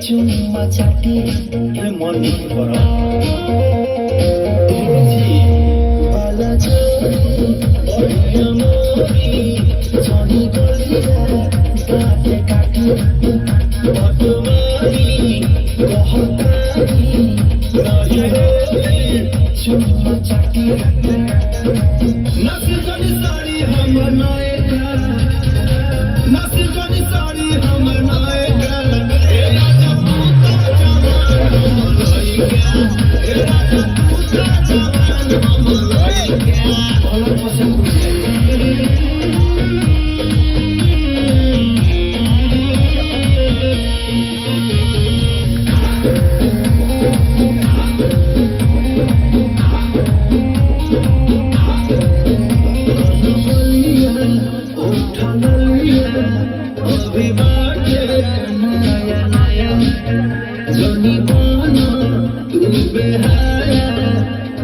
চুম্মা চাটি মন করা বালা জনি গলিয়া কাটে কাটি বটমারি কহতারি চুম্মা চাটি নাসির জনি সারি हमर नायका नासिर जनी साड़ी हमर नायका ए राजा पूता जवान हमर लइका ए राजा पूता जवान हमर लइका बहुत पसंद जनी बना तू बेहाया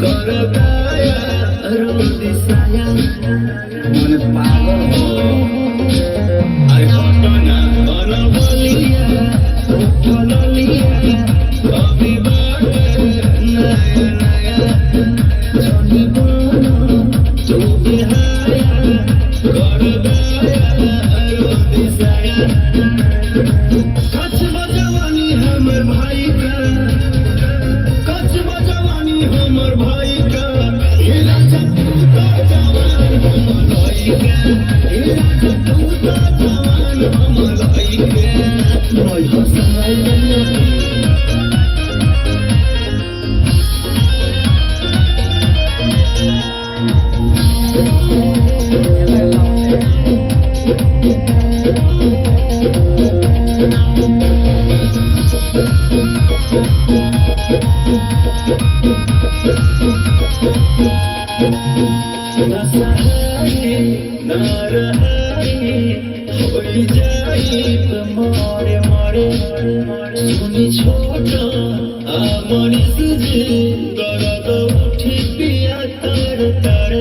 कर गाया रोटी साया मन पागल हो अरे घटना बन बलिया उठल लिया अभी बाटे नया नया जनी बना तू बेहाया कर गाया रोटी साया कच बजवानी हमर भाई का कच बजवानी हमर भाई का हे राजा पूता जवान हमर लइका हे राजा पूता जवान हमर लइका मोय हसनाई मोरे मोरे सुनी छोटा आमनी सुजी दर्द उठी पिया तर तर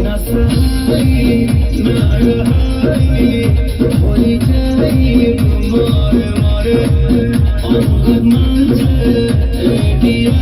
नसहाई नरहाई होई जाई मोरे मोरे अंग मंज दिया